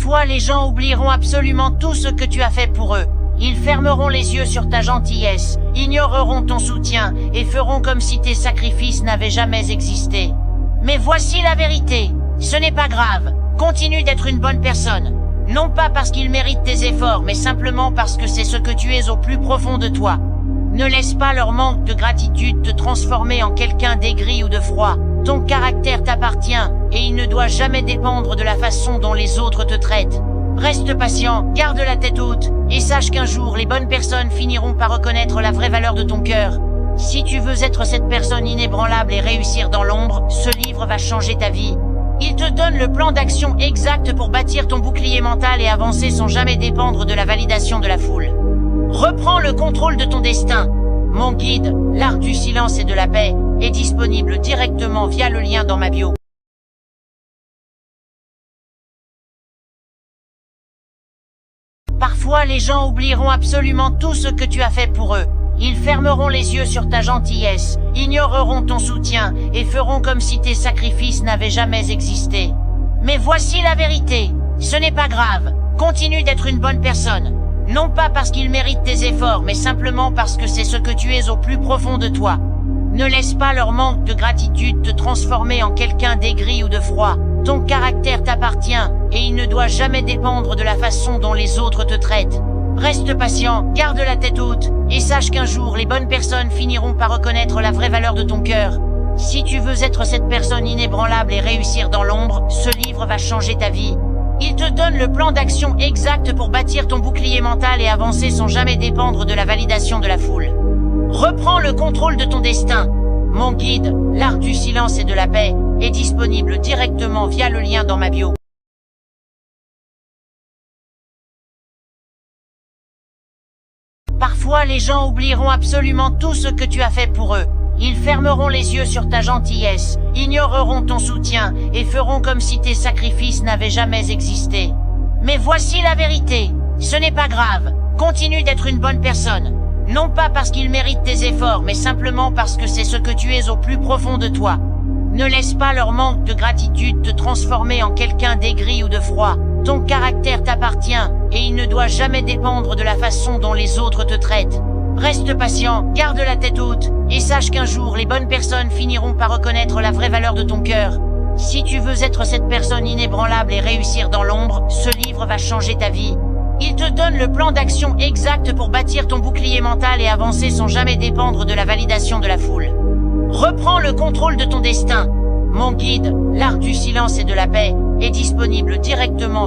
Parfois les gens oublieront absolument tout ce que tu as fait pour eux. Ils fermeront les yeux sur ta gentillesse, ignoreront ton soutien et feront comme si tes sacrifices n'avaient jamais existé. Mais voici la vérité, ce n'est pas grave, continue d'être une bonne personne. Non pas parce qu'ils méritent tes efforts, mais simplement parce que c'est ce que tu es au plus profond de toi. Ne laisse pas leur manque de gratitude te transformer en quelqu'un d'aigri ou de froid. Ton caractère t'appartient, et il ne doit jamais dépendre de la façon dont les autres te traitent. Reste patient, garde la tête haute, et sache qu'un jour les bonnes personnes finiront par reconnaître la vraie valeur de ton cœur. Si tu veux être cette personne inébranlable et réussir dans l'ombre, ce livre va changer ta vie. Il te donne le plan d'action exact pour bâtir ton bouclier mental et avancer sans jamais dépendre de la validation de la foule. Reprends le contrôle de ton destin. Mon guide, l'art du silence et de la paix, est disponible directement via le lien dans ma bio. Parfois les gens oublieront absolument tout ce que tu as fait pour eux. Ils fermeront les yeux sur ta gentillesse, ignoreront ton soutien et feront comme si tes sacrifices n'avaient jamais existé. Mais voici la vérité, ce n'est pas grave, continue d'être une bonne personne. Non pas parce qu'ils méritent tes efforts, mais simplement parce que c'est ce que tu es au plus profond de toi. Ne laisse pas leur manque de gratitude te transformer en quelqu'un d'aigri ou de froid. Ton caractère t'appartient, et il ne doit jamais dépendre de la façon dont les autres te traitent. Reste patient, garde la tête haute, et sache qu'un jour les bonnes personnes finiront par reconnaître la vraie valeur de ton cœur. Si tu veux être cette personne inébranlable et réussir dans l'ombre, ce livre va changer ta vie. Il te donne le plan d'action exact pour bâtir ton bouclier mental et avancer sans jamais dépendre de la validation de la foule. Reprends le contrôle de ton destin. Mon guide, l'art du silence et de la paix, est disponible directement via le lien dans ma bio. Parfois les gens oublieront absolument tout ce que tu as fait pour eux. Ils fermeront les yeux sur ta gentillesse, ignoreront ton soutien et feront comme si tes sacrifices n'avaient jamais existé. Mais voici la vérité, ce n'est pas grave, continue d'être une bonne personne. Non pas parce qu'ils méritent tes efforts, mais simplement parce que c'est ce que tu es au plus profond de toi. Ne laisse pas leur manque de gratitude te transformer en quelqu'un d'aigri ou de froid. Ton caractère t'appartient, et il ne doit jamais dépendre de la façon dont les autres te traitent. Reste patient, garde la tête haute, et sache qu'un jour les bonnes personnes finiront par reconnaître la vraie valeur de ton cœur. Si tu veux être cette personne inébranlable et réussir dans l'ombre, ce livre va changer ta vie. Il te donne le plan d'action exact pour bâtir ton bouclier mental et avancer sans jamais dépendre de la validation de la foule. Reprends le contrôle de ton destin. Mon guide, l'art du silence et de la paix, est disponible directement via